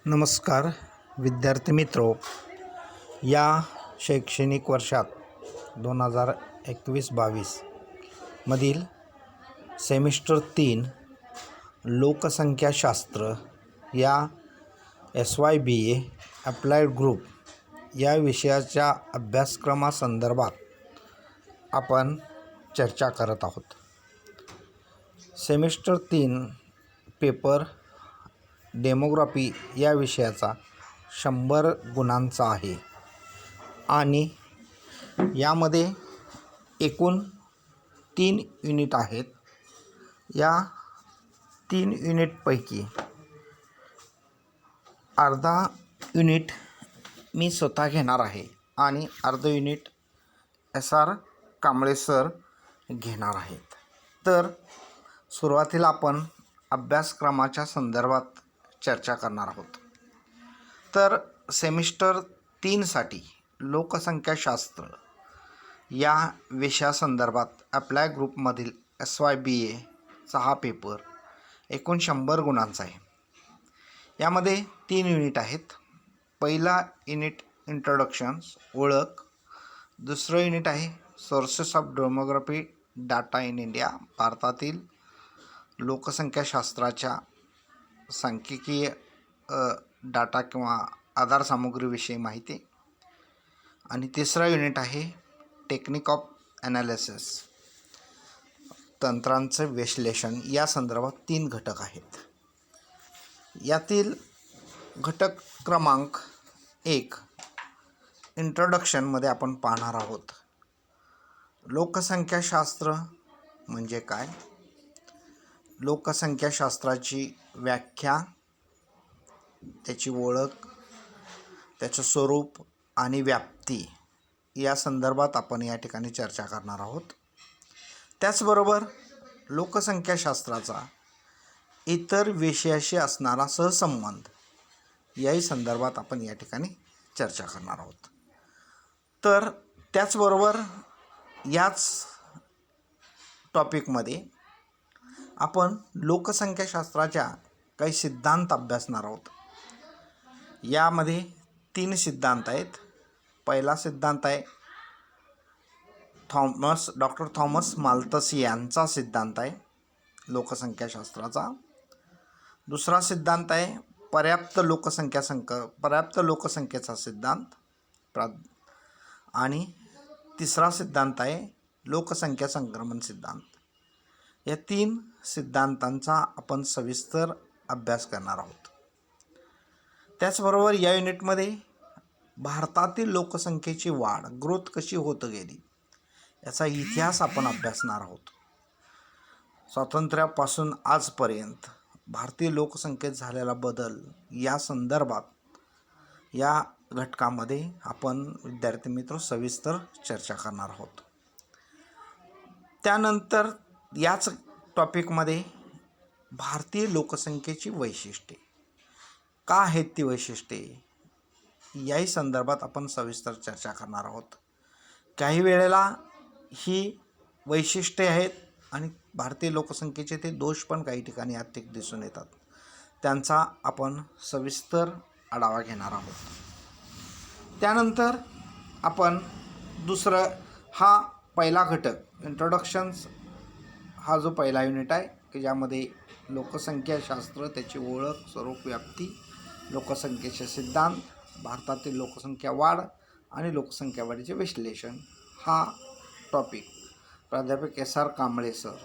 नमस्कार विद्यार्थी मित्रो, या शैक्षणिक वर्षात 2021-22 मधील सेमिस्टर 3 लोकसंख्याशास्त्र या SYBA अप्लाइड ग्रुप या विषयाच्या अभ्यासक्रमासंदर्भात आपण चर्चा करत आहोत. सेमिस्टर 3 पेपर डेमोग्राफी या विषयाचा 100 गुणांचा आहे आणि यामध्ये एकूण 3 युनिट आहेत. या 3 युनिटपैकी अर्धा युनिट मी स्वतः घेणार आहे आणि अर्ध युनिट SR कांबळे सर घेणार आहेत. तर सुरुवातीला आपण अभ्यासक्रमाच्या संदर्भात चर्चा करणार आहोत. तर सेमिस्टर 3साठी लोकसंख्याशास्त्र या विषयासंदर्भात अप्लाय ग्रुपमधील SYBAचा हा पेपर एकूण 100 गुणांचा आहे. यामध्ये 3 युनिट आहेत. पहिला युनिट इंट्रोडक्शन्स ओळख, दुसरं युनिट आहे sources of demography data in India, भारतातील लोकसंख्याशास्त्राच्या सांख्यिकीय डाटा किंवा आधार सामुग्रीविषयी माहिती, आणि तिसरा युनिट आहे टेक्निक ऑफ ॲनालिसिस, तंत्रांचं विश्लेषण. या संदर्भात 3 घटक आहेत. यातील घटक क्रमांक 1 इंट्रोडक्शनमध्ये आपण पाहणार आहोत लोकसंख्याशास्त्र म्हणजे काय, लोकसंख्याशास्त्राची व्याख्या, त्याची ओळख, त्याचं स्वरूप आणि व्याप्ती या संदर्भात आपण या ठिकाणी चर्चा करणार आहोत. त्याचबरोबर लोकसंख्याशास्त्राचा इतर विषयाशी असणारा सहसंबंध याही संदर्भात आपण या ठिकाणी चर्चा करणार आहोत. तर त्याचबरोबर याच टॉपिकमध्ये आपण लोकसंख्याशास्त्राच्या काही सिद्धांत अभ्यासणार आहोत. यामध्ये 3 सिद्धांत आहेत. पहिला सिद्धांत आहे डॉक्टर थॉमस माल्थस यांचा सिद्धांत आहे लोकसंख्याशास्त्राचा. दुसरा सिद्धांत आहे पर्याप्त लोकसंख्येचा सिद्धांत आणि तिसरा सिद्धांत आहे लोकसंख्या संक्रमण सिद्धांत. या 3 सिद्धांतांचा आपण सविस्तर अभ्यास करणार आहोत. त्याचबरोबर या युनिटमध्ये भारतातील लोकसंख्येची वाढ, ग्रोथ कशी होत गेली याचा इतिहास आपण अभ्यासणार आहोत. स्वातंत्र्यापासून आजपर्यंत भारतीय लोकसंख्येत झालेला बदल या संदर्भात या घटकामध्ये आपण विद्यार्थी मित्र सविस्तर चर्चा करणार आहोत. त्यानंतर याच टॉपिकमध्ये भारतीय लोकसंख्येची वैशिष्ट्ये का आहेत, ती वैशिष्ट्ये याही संदर्भात आपण सविस्तर चर्चा करणार आहोत. काही वेळेला ही वैशिष्ट्ये आहेत आणि भारतीय लोकसंख्येचे ते दोष पण काही ठिकाणी यात दिसून येतात. त्यांचा आपण सविस्तर आढावा घेणार आहोत. त्यानंतर आपण हा पहिला घटक इंट्रोडक्शन्स हा जो पहिला युनिट आहे की ज्यामध्ये लोकसंख्याशास्त्र, त्याची ओळख, स्वरूप, व्याप्ती, लोकसंख्येचे सिद्धांत, भारतातील लोकसंख्या वाढ आणि लोकसंख्या वाढीचे विश्लेषण हा टॉपिक प्राध्यापक SR कांबळे सर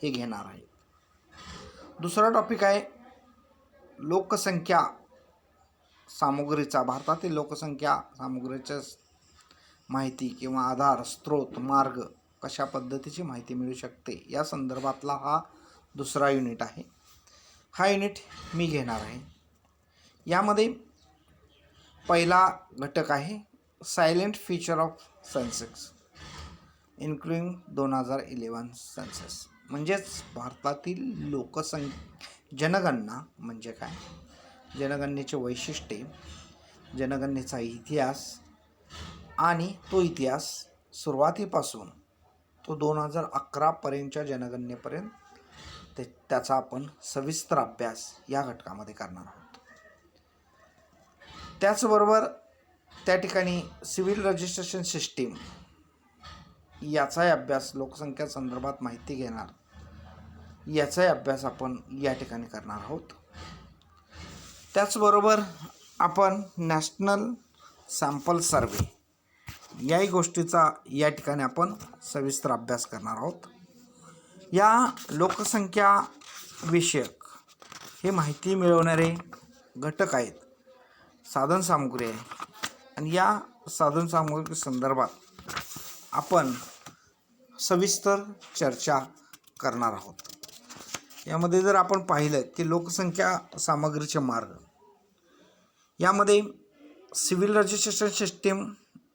हे घेणार आहे. दुसरा टॉपिक आहे लोकसंख्या सामुग्रीचा, भारतातील लोकसंख्या सामुग्रीच्या माहिती किंवा आधार, स्रोत, मार्ग, कशा पद्धतीची माहिती मिळू शकते या संदर्भातला हा दुसरा युनिट आहे. हा युनिट मी घेणार आहे. यामध्ये पहिला घटक आहे silent feature of census including 2011 census, म्हणजेच भारतातील जनगणना म्हणजे काय, जनगणनेचे वैशिष्ट्ये, जनगणनेचा इतिहास आणि तो इतिहास सुरुवातीपासून तो 2011पर्यंतच्या जनगणनेपर्यंत त्याचा आपण सविस्तर अभ्यास या घटकामध्ये करणार आहोत. त्याचबरोबर त्या ठिकाणी सिव्हिल रजिस्ट्रेशन सिस्टीम याचाही अभ्यास, लोकसंख्या संदर्भात माहिती घेणार याचाही अभ्यास आपण या ठिकाणी करणार आहोत. त्याचबरोबर आपण नॅशनल सॅम्पल सर्वे याही गोष्टीचा या ठिकाणी आपण सविस्तर अभ्यास करणार आहोत. या लोकसंख्या विषयक हे माहिती मिळवणारे घटक आहेत, साधनसामुग्री आहे, आणि या साधनसामुग्री संदर्भात आपण सविस्तर चर्चा करणार आहोत. यामध्ये जर आपण पाहिलं की लोकसंख्या सामग्रीचे मार्ग, यामध्ये सिव्हिल रजिस्ट्रेशन सिस्टीम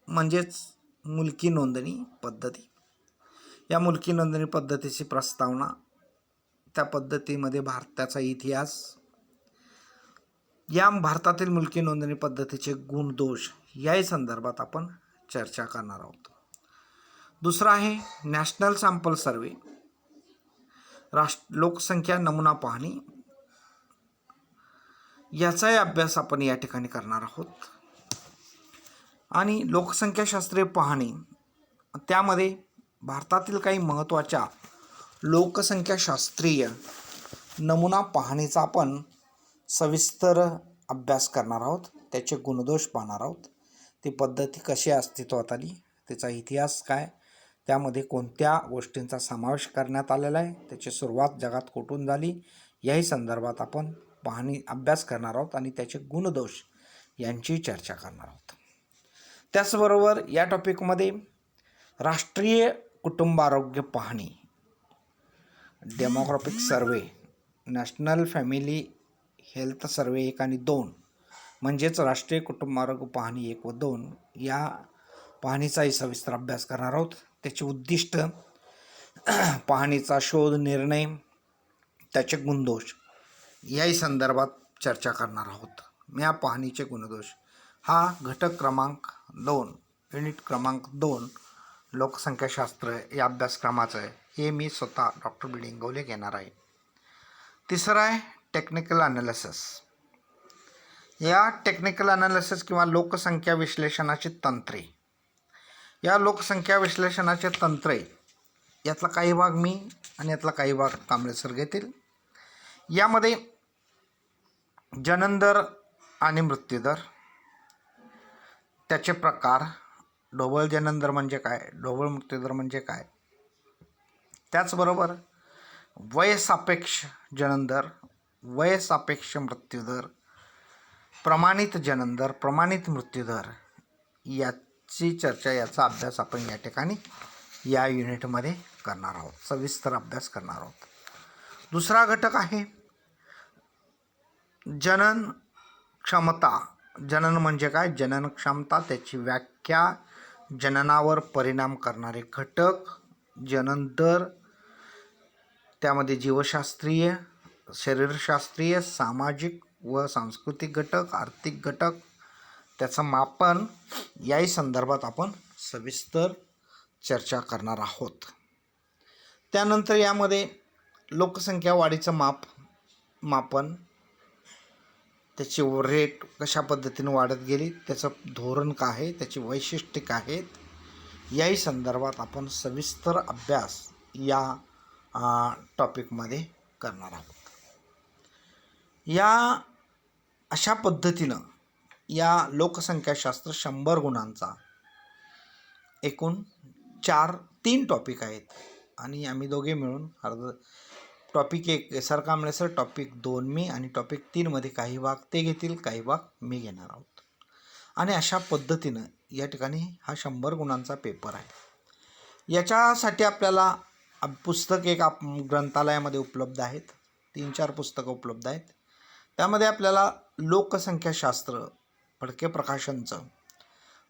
म्हणजेच मुलकी नोंदणी पद्धती, या मुलकी नोंदणी पद्धतीची प्रस्तावना, त्या पद्धतीमध्ये भारताचा इतिहास, या भारतातील मुलकी नोंदणी पद्धतीचे गुणदोष याही संदर्भात आपण चर्चा करणार आहोत. दुसरा आहे नॅशनल सॅम्पल सर्वे, लोकसंख्या नमुना पाहणी, याचाही अभ्यास आपण या ठिकाणी करणार आहोत. आणि लोकसंख्याशास्त्रीय पाहणी, त्यामध्ये भारतातील काही महत्त्वाच्या लोकसंख्याशास्त्रीय नमुना पाहणीचा आपण सविस्तर अभ्यास करणार आहोत. त्याचे गुणदोष पाहणार आहोत, ती पद्धती कशी अस्तित्वात आली, त्याचा इतिहास काय, त्यामध्ये कोणत्या गोष्टींचा समावेश करण्यात आलेला आहे, त्याची सुरुवात जगात कुठून झाली, याही संदर्भात आपण अभ्यास करणार आहोत आणि त्याचे गुणदोष यांची चर्चा करणार आहोत. त्याचबरोबर या टॉपिकमध्ये राष्ट्रीय कुटुंब आरोग्य पाहणी, डेमोग्राफिक सर्वे, नॅशनल फॅमिली हेल्थ सर्वे 1 आणि 2, म्हणजेच राष्ट्रीय कुटुंब आरोग्य पाहणी 1 व 2 या पाहणीचाही सविस्तर अभ्यास करणार आहोत. त्याचे उद्दिष्ट, पाहणीचा शोध निर्णय, त्याचे गुणदोष याही संदर्भात चर्चा करणार आहोत. या पाहणीचे गुणदोष हा घटक क्रमांक 2, युनिट क्रमांक 2 लोकसंख्याशास्त्र या अभ्यासक्रमाचं आहे. हे मी स्वतः डॉक्टर बी डिंगवले घेणार आहे. तिसरं आहे टेक्निकल ॲनालिसिस. या टेक्निकल ॲनालिसिस किंवा लोकसंख्या विश्लेषणाची तंत्रे, या लोकसंख्या विश्लेषणाचे तंत्रे यातला काही भाग मी आणि यातला काही भाग कांबळे सर घेतील. यामध्ये जननदर आणि मृत्यूदर, त्याचे प्रकार, ढोबळ जननदर म्हणजे काय, ढोबळ मृत्यूदर म्हणजे काय, त्याचबरोबर वयसापेक्ष जननदर, वयसापेक्ष मृत्यूदर, प्रमाणित जननदर, प्रमाणित मृत्यूदर याची चर्चा, याचा अभ्यास आपण या ठिकाणी या युनिटमध्ये करणार आहोत, सविस्तर अभ्यास करणार आहोत. दुसरा घटक आहे जनन क्षमता. जनन म्हणजे काय, जनन क्षमता, त्याची व्याख्या, जननावर परिणाम करणारे घटक, जनन दर, त्यामध्ये जीवशास्त्रीय, शरीरशास्त्रीय, सामाजिक व सांस्कृतिक घटक, आर्थिक घटक, त्याचं मापन, याही संदर्भात आपण सविस्तर चर्चा करणार आहोत. त्यानंतर यामध्ये लोकसंख्या वाढीचं मापन, त्याची रेट कशा पद्धतीने वाढत गेली, त्याचं धोरण काय आहे, त्याची वैशिष्ट्ये काय आहेत, याही संदर्भात आपण सविस्तर अभ्यास या टॉपिकमध्ये करणार आहोत. या अशा पद्धतीनं या लोकसंख्याशास्त्र 100 गुणांचा एकूण 3 टॉपिक आहेत आणि आम्ही दोघे मिळून topic 1 sir Kamble sir, topic 2 मी, आणि टॉपिक 3 मध्ये काही भाग ते घेतील, काही भाग मी घेणार आहोत. आणि अशा पद्धतीनं या ठिकाणी हा 100 गुणांचा पेपर आहे. याच्यासाठी आपल्याला पुस्तक एक ग्रंथालयामध्ये उपलब्ध आहेत, 3-4 पुस्तकं उपलब्ध आहेत. त्यामध्ये आपल्याला लोकसंख्याशास्त्र फडके प्रकाशनचं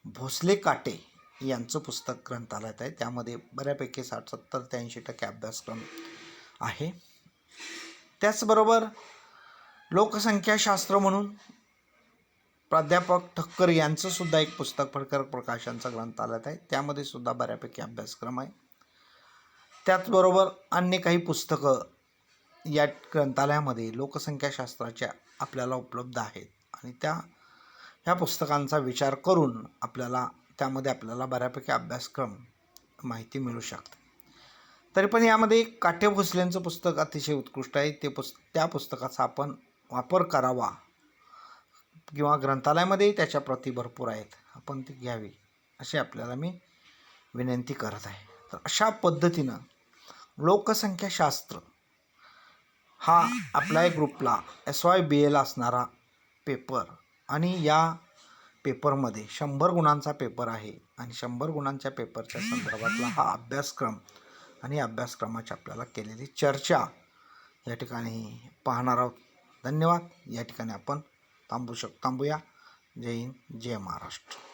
भोसले काटे यांचं पुस्तक ग्रंथालयात आहे. त्यामध्ये बऱ्यापैकी 60, 70 ते 80% अभ्यासक्रम आहे. त्याचबरोबर लोकसंख्याशास्त्र म्हणून प्राध्यापक ठक्कर यांचं सुद्धा एक पुस्तक फडके प्रकाशनचं ग्रंथालयात आहे. त्यामध्ये सुद्धा बऱ्यापैकी अभ्यासक्रम आहे. त्याचबरोबर अन्य काही पुस्तकं या ग्रंथालयामध्ये लोकसंख्याशास्त्राच्या आपल्याला उपलब्ध आहेत आणि त्या ह्या पुस्तकांचा विचार करून त्यामध्ये आपल्याला बऱ्यापैकी अभ्यासक्रम माहिती मिळू शकते. तरी पण यामध्ये काठे भोसलेंचं पुस्तक अतिशय उत्कृष्ट आहे. त्या पुस्तकाचा आपण वापर करावा किंवा ग्रंथालयामध्येही त्याच्या प्रती भरपूर आहेत, आपण ती घ्यावी अशी आपल्याला मी विनंती करत आहे. तर अशा पद्धतीनं लोकसंख्याशास्त्र हा आपल्या ग्रुपला SYBL असणारा पेपर आणि या पेपरमध्ये 100 गुणांचा पेपर आहे आणि 100 गुणांच्या पेपरच्या संदर्भातला हा अभ्यासक्रम आणि अभ्यासक्रमाची आपल्याला केलेली चर्चा या ठिकाणी पाहणार आहोत. धन्यवाद. या ठिकाणी आपण थांबूया. जय हिंद, जय महाराष्ट्र.